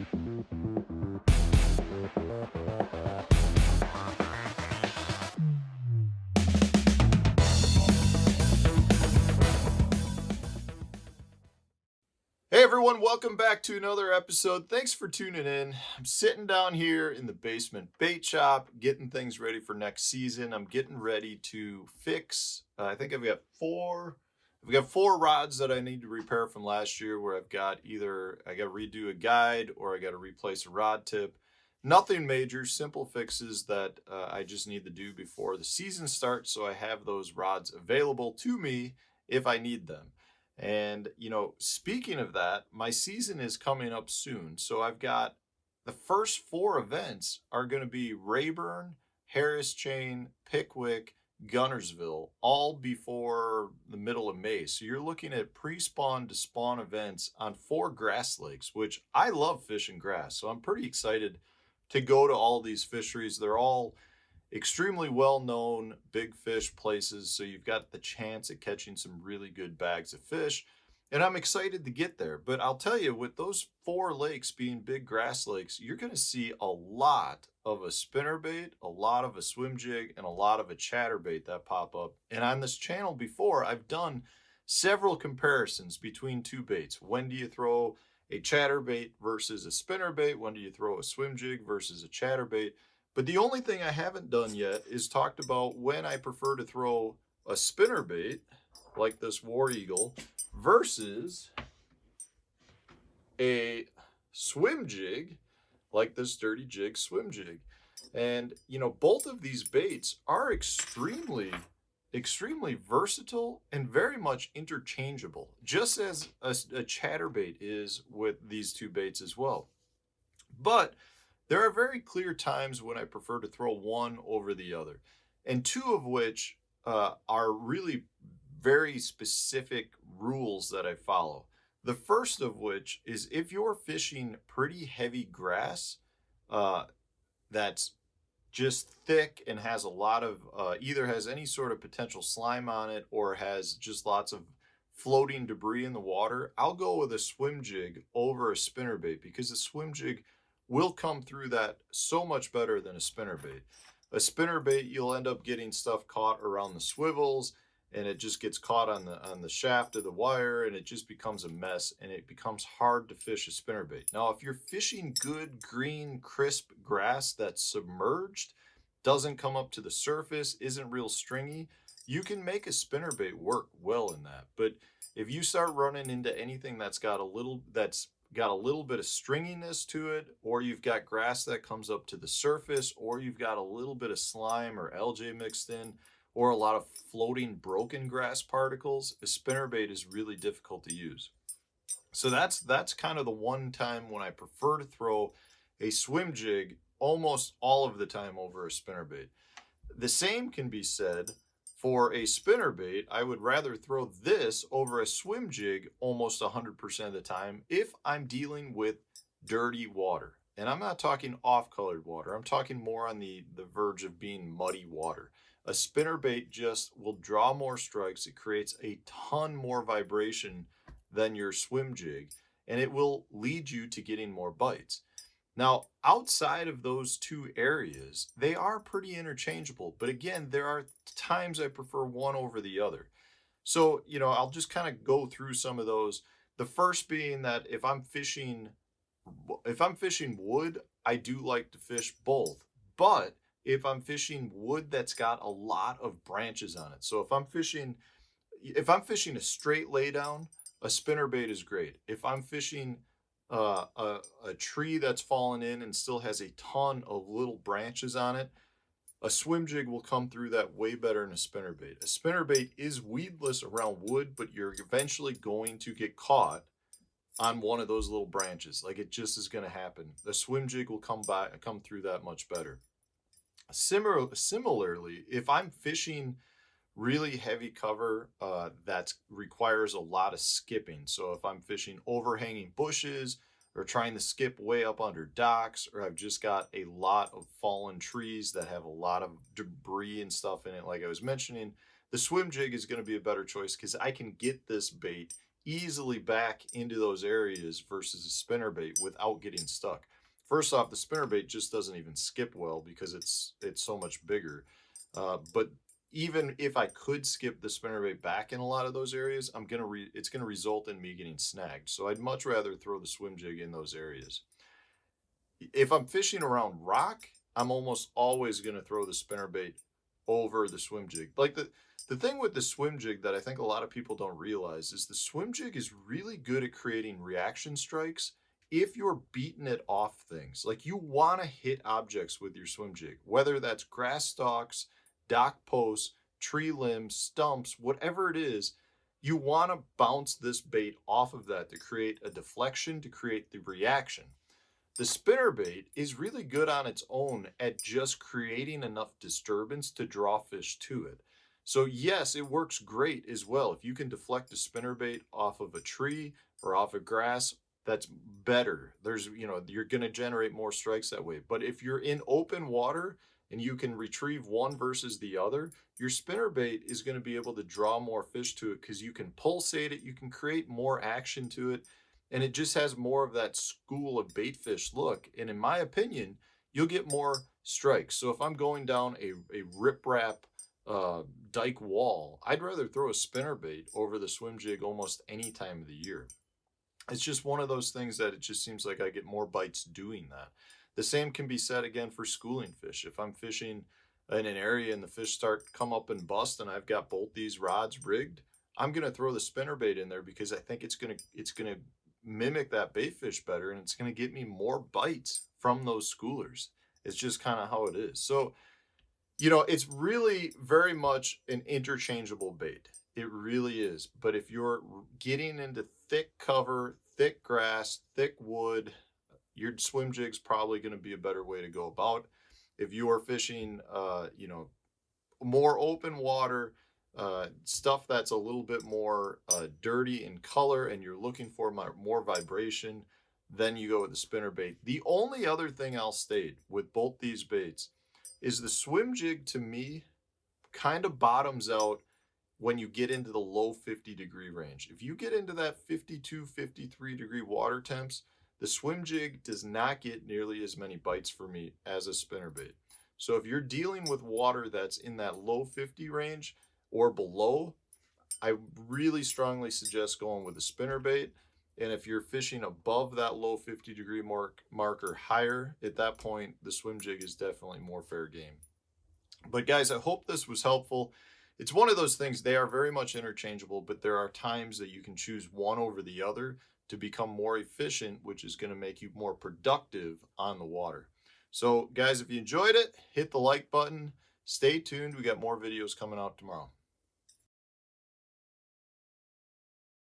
Hey everyone, welcome back to another episode. Thanks for tuning in. I'm sitting down here in the basement bait shop, getting things ready for next season. I'm getting ready to fix, I think I've got four rods that I need to repair from last year, where I've got either I got to redo a guide or I got to replace a rod tip. Nothing major, simple fixes that I just need to do before the season starts, so I have those rods available to me if I need them. And, speaking of that, my season is coming up soon. So I've got the first four events are going to be Rayburn, Harris Chain, Pickwick, Gunnersville, all before the middle of May. So you're looking at pre-spawn to spawn events on 4 grass lakes, which I love fishing grass. So I'm pretty excited to go to all these fisheries. They're all extremely well-known big fish places, so you've got the chance at catching some really good bags of fish, and I'm excited to get there. But I'll tell you, with those 4 lakes being big grass lakes, you're going to see a lot of a spinnerbait, a lot of a swim jig, and a lot of a chatterbait that pop up. And on this channel before, I've done several comparisons between 2 baits. When do you throw a chatterbait versus a spinnerbait? When do you throw a swim jig versus a chatterbait? But the only thing I haven't done yet is talked about when I prefer to throw a spinnerbait, like this War Eagle, versus a swim jig, like this Dirty Jig swim jig. And, both of these baits are extremely versatile and very much interchangeable, just as a chatterbait is with these 2 baits as well. But there are very clear times when I prefer to throw one over the other, and 2 of which are really very specific rules that I follow. The first of which is if you're fishing pretty heavy grass that's just thick and has a lot of either has any sort of potential slime on it or has just lots of floating debris in the water, I'll go with a swim jig over a spinnerbait, because a swim jig will come through that so much better than a spinnerbait. A spinnerbait, you'll end up getting stuff caught around the swivels, and it just gets caught on the shaft of the wire, and it just becomes a mess, and it becomes hard to fish a spinnerbait. Now, if you're fishing good, green, crisp grass that's submerged, doesn't come up to the surface, isn't real stringy, you can make a spinnerbait work well in that. But if you start running into anything that's got a little bit of stringiness to it, or you've got grass that comes up to the surface, or you've got a little bit of slime or algae mixed in, or a lot of floating broken grass particles, a spinnerbait is really difficult to use. So that's kind of the one time when I prefer to throw a swim jig almost all of the time over a spinnerbait. The same can be said for a spinnerbait. I would rather throw this over a swim jig almost 100% of the time if I'm dealing with dirty water. And I'm not talking off-colored water. I'm talking more on the verge of being muddy water. A spinnerbait just will draw more strikes. It creates a ton more vibration than your swim jig, and it will lead you to getting more bites. Now, outside of those 2 areas, they are pretty interchangeable. But again, there are times I prefer one over the other. So, I'll just kind of go through some of those. The first being that if I'm fishing wood, I do like to fish both. But if I'm fishing wood that's got a lot of branches on it, so if I'm fishing a straight laydown, a spinnerbait is great. If I'm fishing a tree that's fallen in and still has a ton of little branches on it, a swim jig will come through that way better than a spinnerbait. A spinnerbait is weedless around wood, but you're eventually going to get caught on one of those little branches. Like, it just is going to happen. The swim jig will come through that much better. Similarly, if I'm fishing really heavy cover that requires a lot of skipping, so if I'm fishing overhanging bushes or trying to skip way up under docks, or I've just got a lot of fallen trees that have a lot of debris and stuff in it, like I was mentioning, the swim jig is going to be a better choice because I can get this bait easily back into those areas versus a spinnerbait without getting stuck. First off, the spinnerbait just doesn't even skip well because it's so much bigger. But even if I could skip the spinnerbait back in a lot of those areas, it's gonna result in me getting snagged. So I'd much rather throw the swim jig in those areas. If I'm fishing around rock, I'm almost always gonna throw the spinnerbait over the swim jig. Like the thing with the swim jig that I think a lot of people don't realize is the swim jig is really good at creating reaction strikes if you're beating it off things. Like you want to hit objects with your swim jig, whether that's grass stalks, dock posts, tree limbs, stumps, whatever it is. You want to bounce this bait off of that to create a deflection, to create the reaction. The spinnerbait is really good on its own at just creating enough disturbance to draw fish to it. So yes, it works great as well. If you can deflect a spinnerbait off of a tree or off of grass, that's better. You're going to generate more strikes that way. But if you're in open water and you can retrieve one versus the other, your spinnerbait is going to be able to draw more fish to it because you can pulsate it, you can create more action to it, and it just has more of that school of baitfish look. And in my opinion, you'll get more strikes. So if I'm going down a riprap dike wall, I'd rather throw a spinnerbait over the swim jig almost any time of the year. It's just one of those things that it just seems like I get more bites doing that. The same can be said again for schooling fish. If I'm fishing in an area and the fish start to come up and bust and I've got both these rods rigged, I'm going to throw the spinnerbait in there because I think it's going to mimic that baitfish better, and it's going to get me more bites from those schoolers. It's just kind of how it is. So, it's really very much an interchangeable bait. It really is. But if you're getting into thick cover, thick grass, thick wood, your swim jig's probably going to be a better way to go about. If you are fishing, more open water, stuff that's a little bit more dirty in color and you're looking for more vibration, then you go with the spinnerbait. The only other thing I'll state with both these baits is the swim jig, to me, kind of bottoms out when you get into the low 50-degree range. If you get into that 52, 53-degree water temps, the swim jig does not get nearly as many bites for me as a spinnerbait. So if you're dealing with water that's in that low 50 range or below, I really strongly suggest going with a spinnerbait. And if you're fishing above that low 50-degree mark or higher, at that point, the swim jig is definitely more fair game. But guys, I hope this was helpful. It's one of those things, they are very much interchangeable, but there are times that you can choose one over the other to become more efficient, which is going to make you more productive on the water. So guys, if you enjoyed it, hit the like button. Stay tuned. We got more videos coming out tomorrow.